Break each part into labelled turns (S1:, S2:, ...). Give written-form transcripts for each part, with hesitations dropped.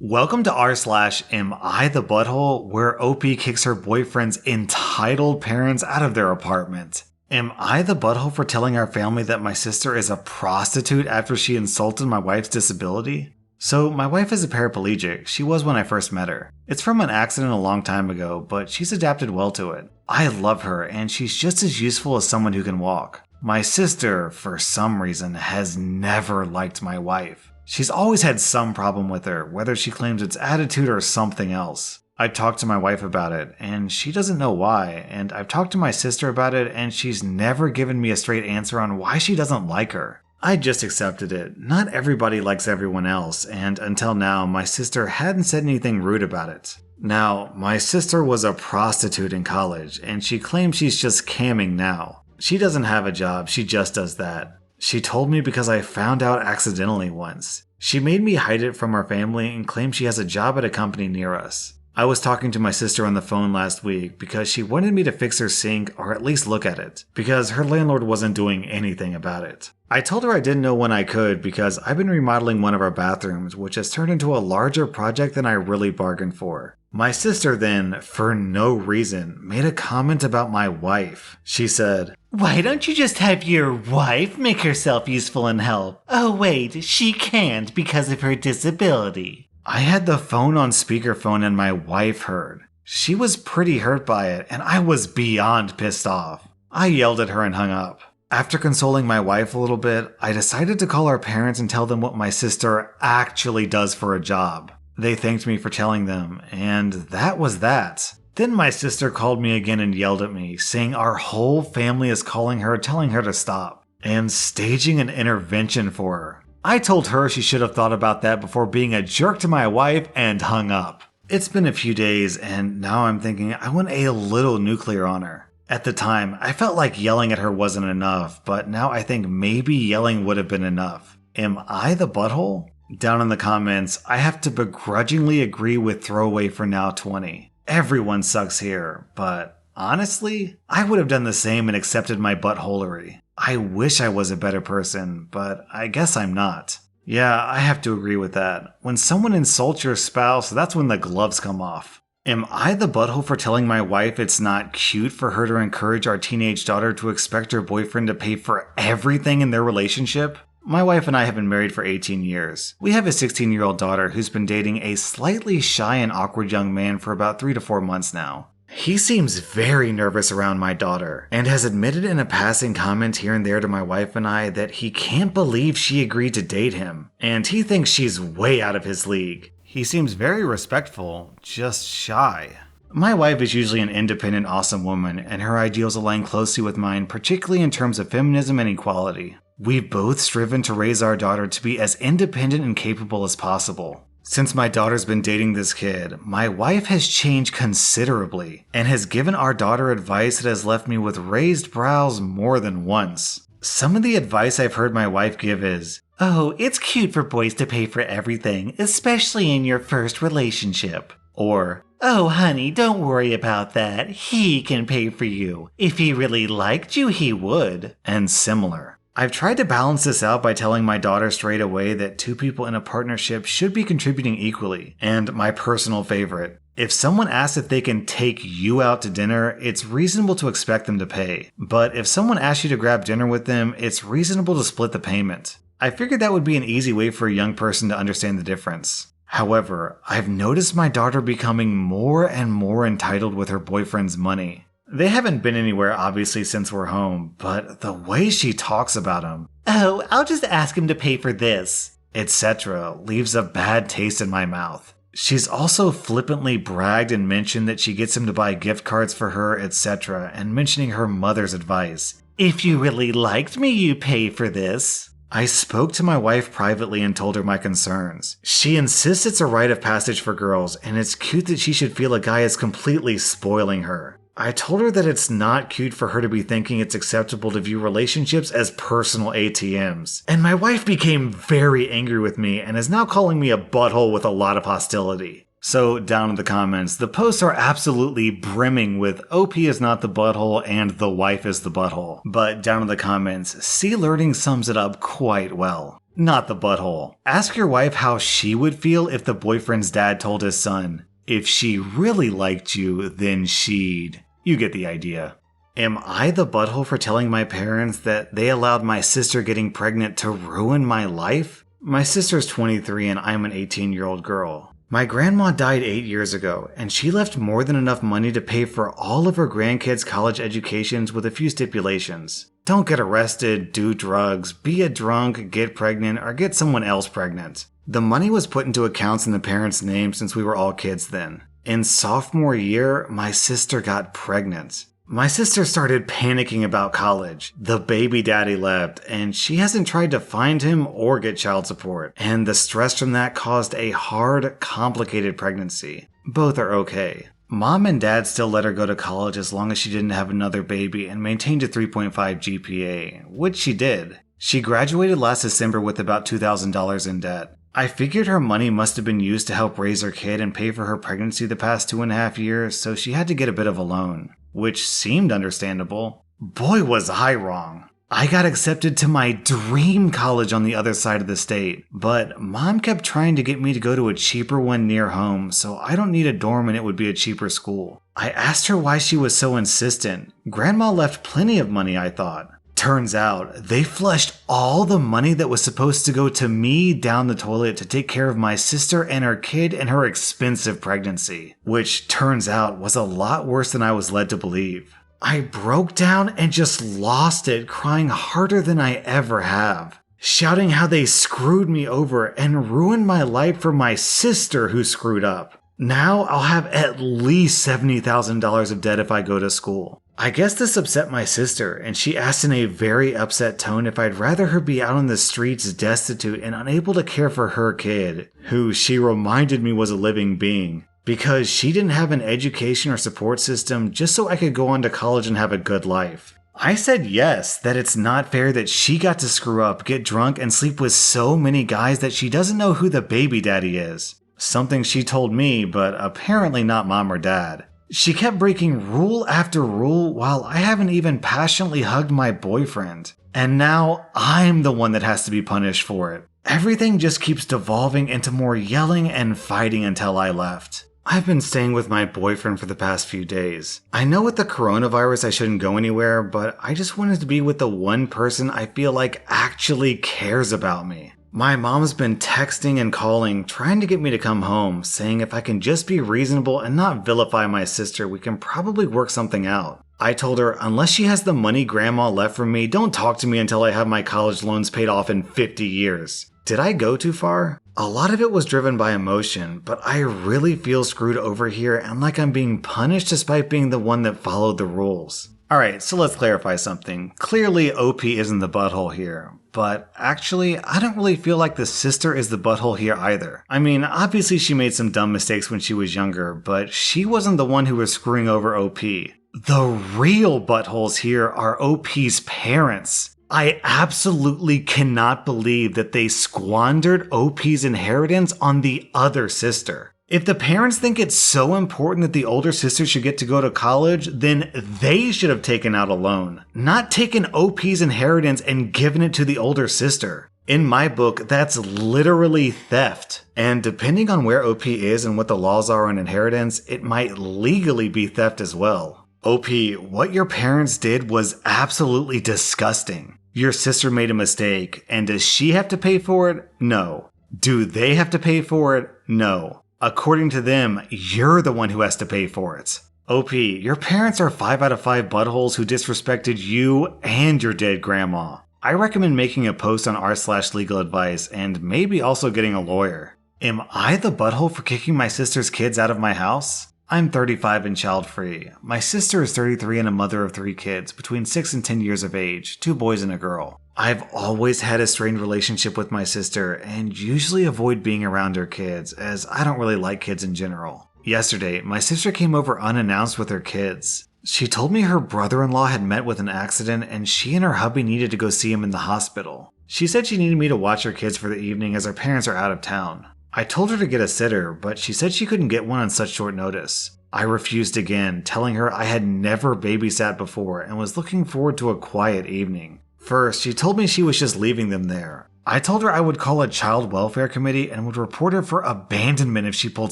S1: Welcome to rSlash Am I the Butthole, where OP kicks her boyfriend's entitled parents out of their apartment. Am I the butthole for telling our family that my sister is a prostitute after she insulted my wife's disability? So my wife is a paraplegic. She was when I first met her. It's from an accident a long time ago, but she's adapted well to it. I love her, and she's just as useful as someone who can walk. My sister, for some reason, has never liked my wife. She's always had some problem with her, whether she claims it's attitude or something else. I talked to my wife about it, and she doesn't know why, and I've talked to my sister about it, and she's never given me a straight answer on why she doesn't like her. I just accepted it. Not everybody likes everyone else, and until now, my sister hadn't said anything rude about it. Now, my sister was a prostitute in college, and she claims she's just camming now. She doesn't have a job, she just does that. She told me because I found out accidentally once. She made me hide it from our family and claimed she has a job at a company near us. I was talking to my sister on the phone last week because she wanted me to fix her sink or at least look at it, because her landlord wasn't doing anything about it. I told her I didn't know when I could because I've been remodeling one of our bathrooms, which has turned into a larger project than I really bargained for. My sister then, for no reason, made a comment about my wife. She said, "Why don't you just have your wife make herself useful and help? Oh wait, she can't because of her disability." I had the phone on speakerphone and my wife heard. She was pretty hurt by it, and I was beyond pissed off. I yelled at her and hung up. After consoling my wife a little bit, I decided to call our parents and tell them what my sister actually does for a job. They thanked me for telling them, and that was that. Then my sister called me again and yelled at me, saying our whole family is calling her, telling her to stop, and staging an intervention for her. I told her she should have thought about that before being a jerk to my wife and hung up. It's been a few days, and now I'm thinking I want a little nuclear on her. At the time, I felt like yelling at her wasn't enough, but now I think maybe yelling would have been enough. Am I the butthole? Down in the comments, I have to begrudgingly agree with Throwaway for Now 20. Everyone sucks here, but honestly, I would have done the same and accepted my buttholery. I wish I was a better person, but I guess I'm not. Yeah, I have to agree with that. When someone insults your spouse, that's when the gloves come off. Am I the butthole for telling my wife it's not cute for her to encourage our teenage daughter to expect her boyfriend to pay for everything in their relationship? My wife and I have been married for 18 years. We have a 16-year-old daughter who's been dating a slightly shy and awkward young man for about 3 to 4 months now. He seems very nervous around my daughter, and has admitted in a passing comment here and there to my wife and I that he can't believe she agreed to date him, and he thinks she's way out of his league. He seems very respectful, just shy. My wife is usually an independent, awesome woman, and her ideals align closely with mine, particularly in terms of feminism and equality. We've both striven to raise our daughter to be as independent and capable as possible. Since my daughter's been dating this kid, my wife has changed considerably and has given our daughter advice that has left me with raised brows more than once. Some of the advice I've heard my wife give is, "Oh, it's cute for boys to pay for everything, especially in your first relationship." Or, "Oh honey, don't worry about that. He can pay for you. If he really liked you, he would." And similar. I've tried to balance this out by telling my daughter straight away that two people in a partnership should be contributing equally. And my personal favorite, if someone asks if they can take you out to dinner, it's reasonable to expect them to pay. But if someone asks you to grab dinner with them, it's reasonable to split the payment. I figured that would be an easy way for a young person to understand the difference. However, I've noticed my daughter becoming more and more entitled with her boyfriend's money. They haven't been anywhere obviously since we're home, but the way she talks about him, "Oh, I'll just ask him to pay for this," etc., leaves a bad taste in my mouth. She's also flippantly bragged and mentioned that she gets him to buy gift cards for her, etc., and mentioning her mother's advice. "If you really liked me, you pay for this." I spoke to my wife privately and told her my concerns. She insists it's a rite of passage for girls, and it's cute that she should feel a guy is completely spoiling her. I told her that it's not cute for her to be thinking it's acceptable to view relationships as personal ATMs. And my wife became very angry with me and is now calling me a butthole with a lot of hostility. So down in the comments, the posts are absolutely brimming with OP is not the butthole and the wife is the butthole. But down in the comments, C Learning sums it up quite well. Not the butthole. Ask your wife how she would feel if the boyfriend's dad told his son, if she really liked you, then she'd. You get the idea. Am I the butthole for telling my parents that they allowed my sister getting pregnant to ruin my life? My sister's 23 and I'm an 18-year-old girl. My grandma died 8 years ago, and she left more than enough money to pay for all of her grandkids' college educations with a few stipulations. Don't get arrested, do drugs, be a drunk, get pregnant, or get someone else pregnant. The money was put into accounts in the parents' names since we were all kids then. In sophomore year, my sister got pregnant. My sister started panicking about college. The baby daddy left, and she hasn't tried to find him or get child support. And the stress from that caused a hard, complicated pregnancy. Both are okay. Mom and dad still let her go to college as long as she didn't have another baby and maintained a 3.5 GPA, which she did. She graduated last December with about $2,000 in debt. I figured her money must have been used to help raise her kid and pay for her pregnancy the past 2.5 years, so she had to get a bit of a loan. Which seemed understandable. Boy, was I wrong. I got accepted to my dream college on the other side of the state, but Mom kept trying to get me to go to a cheaper one near home, so I don't need a dorm and it would be a cheaper school. I asked her why she was so insistent. Grandma left plenty of money, I thought. Turns out, they flushed all the money that was supposed to go to me down the toilet to take care of my sister and her kid and her expensive pregnancy. Which turns out was a lot worse than I was led to believe. I broke down and just lost it, crying harder than I ever have. Shouting how they screwed me over and ruined my life for my sister who screwed up. Now I'll have at least $70,000 of debt if I go to school. I guess this upset my sister, and she asked in a very upset tone if I'd rather her be out on the streets destitute and unable to care for her kid, who she reminded me was a living being, because she didn't have an education or support system just so I could go on to college and have a good life. I said yes, that it's not fair that she got to screw up, get drunk, and sleep with so many guys that she doesn't know who the baby daddy is. Something she told me, but apparently not mom or dad. She kept breaking rule after rule while I haven't even passionately hugged my boyfriend. And now I'm the one that has to be punished for it. Everything just keeps devolving into more yelling and fighting until I left. I've been staying with my boyfriend for the past few days. I know with the coronavirus I shouldn't go anywhere, but I just wanted to be with the one person I feel like actually cares about me. My mom's been texting and calling, trying to get me to come home, saying if I can just be reasonable and not vilify my sister, we can probably work something out. I told her, unless she has the money grandma left from me, don't talk to me until I have my college loans paid off in 50 years. Did I go too far? A lot of it was driven by emotion, but I really feel screwed over here and like I'm being punished despite being the one that followed the rules. Alright, so let's clarify something. Clearly OP isn't the butthole here. But actually, I don't really feel like the sister is the butthole here either. I mean, obviously she made some dumb mistakes when she was younger, but she wasn't the one who was screwing over OP. The real buttholes here are OP's parents. I absolutely cannot believe that they squandered OP's inheritance on the other sister. If the parents think it's so important that the older sister should get to go to college, then they should have taken out a loan, not taken OP's inheritance and given it to the older sister. In my book, that's literally theft. And depending on where OP is and what the laws are on inheritance, it might legally be theft as well. OP, what your parents did was absolutely disgusting. Your sister made a mistake, and does she have to pay for it? No. Do they have to pay for it? No. According to them, you're the one who has to pay for it. OP, your parents are 5 out of 5 buttholes who disrespected you and your dead grandma. I recommend making a post on rSlash legal advice and maybe also getting a lawyer. Am I the butthole for kicking my sister's kids out of my house? I'm 35 and child-free. My sister is 33 and a mother of 3 kids, between 6 and 10 years of age, 2 boys and a girl. I've always had a strained relationship with my sister and usually avoid being around her kids, as I don't really like kids in general. Yesterday, my sister came over unannounced with her kids. She told me her brother-in-law had met with an accident and she and her hubby needed to go see him in the hospital. She said she needed me to watch her kids for the evening as her parents are out of town. I told her to get a sitter, but she said she couldn't get one on such short notice. I refused again, telling her I had never babysat before and was looking forward to a quiet evening. First, she told me she was just leaving them there. I told her I would call a child welfare committee and would report her for abandonment if she pulled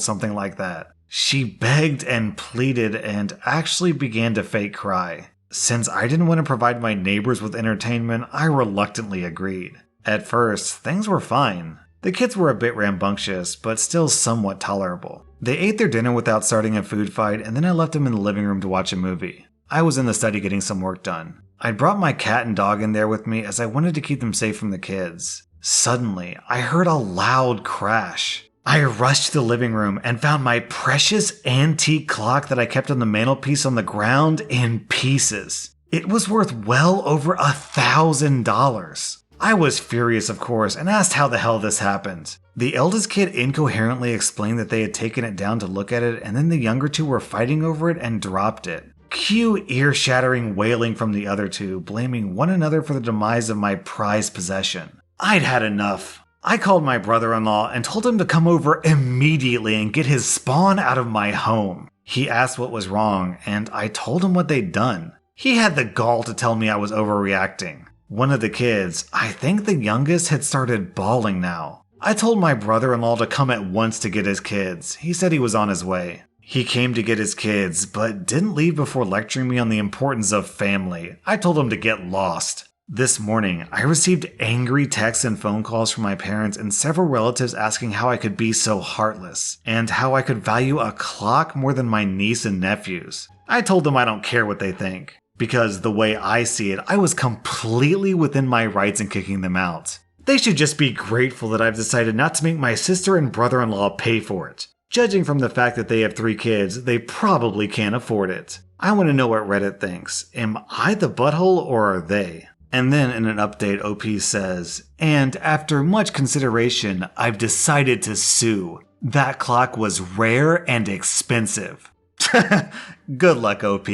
S1: something like that. She begged and pleaded and actually began to fake cry. Since I didn't want to provide my neighbors with entertainment, I reluctantly agreed. At first, things were fine. The kids were a bit rambunctious, but still somewhat tolerable. They ate their dinner without starting a food fight, and then I left them in the living room to watch a movie. I was in the study getting some work done. I brought my cat and dog in there with me as I wanted to keep them safe from the kids. Suddenly, I heard a loud crash. I rushed to the living room and found my precious antique clock that I kept on the mantelpiece on the ground in pieces. It was worth well over $1,000. I was furious, of course, and asked how the hell this happened. The eldest kid incoherently explained that they had taken it down to look at it, and then the younger two were fighting over it and dropped it. Cue ear-shattering wailing from the other two, blaming one another for the demise of my prized possession. I'd had enough. I called my brother-in-law and told him to come over immediately and get his spawn out of my home. He asked what was wrong, and I told him what they'd done. He had the gall to tell me I was overreacting. One of the kids, I think the youngest, had started bawling now. I told my brother-in-law to come at once to get his kids. He said he was on his way. He came to get his kids, but didn't leave before lecturing me on the importance of family. I told him to get lost. This morning, I received angry texts and phone calls from my parents and several relatives asking how I could be so heartless, and how I could value a clock more than my niece and nephews. I told them I don't care what they think, because the way I see it, I was completely within my rights in kicking them out. They should just be grateful that I've decided not to make my sister and brother-in-law pay for it. Judging from the fact that they have 3 kids, they probably can't afford it. I want to know what Reddit thinks. Am I the butthole or are they? And then in an update, OP says, and after much consideration, I've decided to sue. That clock was rare and expensive. Good luck, OP.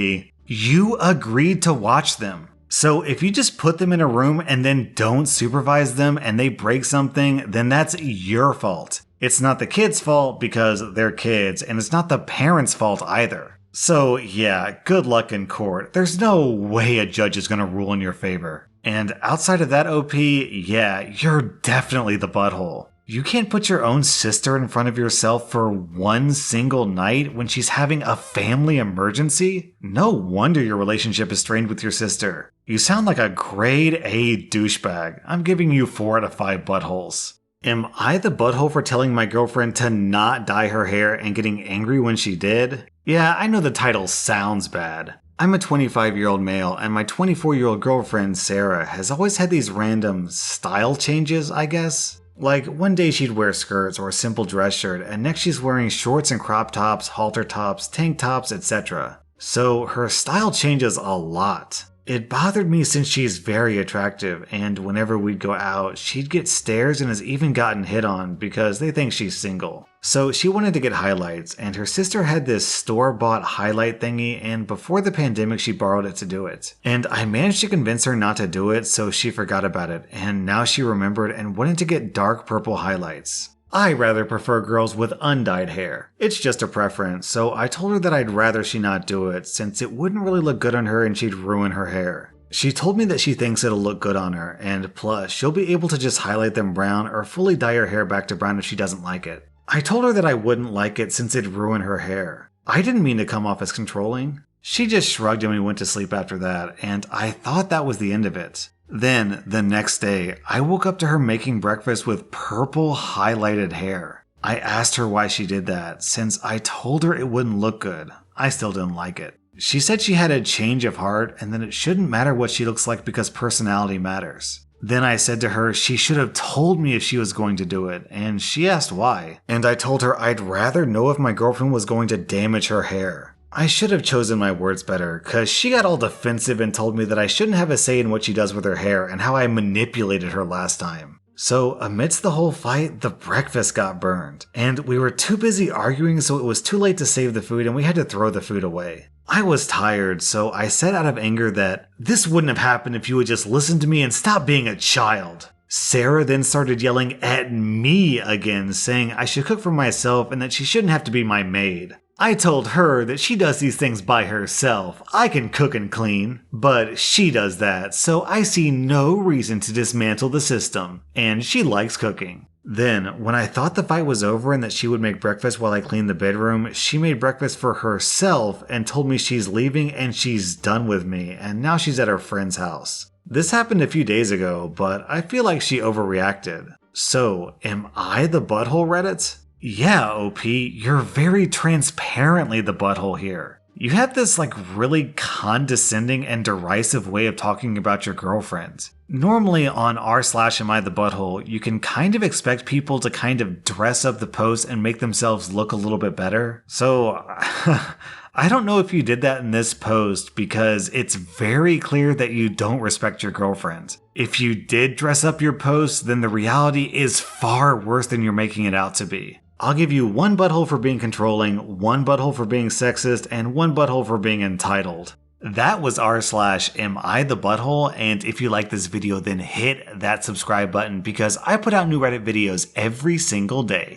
S1: You agreed to watch them. So if you just put them in a room and then don't supervise them and they break something, then that's your fault. It's not the kids' fault because they're kids, and it's not the parents' fault either. So yeah, good luck in court. There's no way a judge is going to rule in your favor. And outside of that, OP, yeah, you're definitely the butthole. You can't put your own sister in front of yourself for one single night when she's having a family emergency? No wonder your relationship is strained with your sister. You sound like a grade A douchebag. I'm giving you 4 out of 5 buttholes. Am I the butthole for telling my girlfriend to not dye her hair and getting angry when she did? Yeah, I know the title sounds bad. I'm a 25-year-old male, and my 24-year-old girlfriend, Sarah, has always had these random style changes, I guess. Like, one day she'd wear skirts or a simple dress shirt, and next she's wearing shorts and crop tops, halter tops, tank tops, etc. So her style changes a lot. It bothered me since she's very attractive, and whenever we'd go out, she'd get stares and has even gotten hit on because they think she's single. So she wanted to get highlights, and her sister had this store-bought highlight thingy, and before the pandemic she borrowed it to do it. And I managed to convince her not to do it, so she forgot about it, and now she remembered and wanted to get dark purple highlights. I rather prefer girls with undyed hair. It's just a preference, so I told her that I'd rather she not do it since it wouldn't really look good on her and she'd ruin her hair. She told me that she thinks it'll look good on her, and plus, she'll be able to just highlight them brown or fully dye her hair back to brown if she doesn't like it. I told her that I wouldn't like it since it'd ruin her hair. I didn't mean to come off as controlling. She just shrugged and we went to sleep after that, and I thought that was the end of it. Then, the next day, I woke up to her making breakfast with purple highlighted hair. I asked her why she did that, since I told her it wouldn't look good. I still didn't like it. She said she had a change of heart and that it shouldn't matter what she looks like because personality matters. Then I said to her she should have told me if she was going to do it, and she asked why. And I told her I'd rather know if my girlfriend was going to damage her hair. I should have chosen my words better, cause she got all defensive and told me that I shouldn't have a say in what she does with her hair and how I manipulated her last time. So amidst the whole fight, the breakfast got burned, and we were too busy arguing so it was too late to save the food and we had to throw the food away. I was tired, so I said out of anger that this wouldn't have happened if you would just listen to me and stop being a child. Sarah then started yelling at me again, saying I should cook for myself and that she shouldn't have to be my maid. I told her that she does these things by herself. I can cook and clean, but she does that, so I see no reason to dismantle the system, and she likes cooking. Then, when I thought the fight was over and that she would make breakfast while I cleaned the bedroom, she made breakfast for herself and told me she's leaving and she's done with me, and now she's at her friend's house. This happened a few days ago, but I feel like she overreacted. So, am I the butthole, Reddit? Yeah, OP, you're very transparently the butthole here. You have this really condescending and derisive way of talking about your girlfriend. Normally on r/AmITheButthole, you can kind of expect people to kind of dress up the post and make themselves look a little bit better. So I don't know if you did that in this post because it's very clear that you don't respect your girlfriend. If you did dress up your post, then the reality is far worse than you're making it out to be. I'll give you one butthole for being controlling, one butthole for being sexist, and one butthole for being entitled. That was r/AmITheButthole, and if you like this video, then hit that subscribe button because I put out new Reddit videos every single day.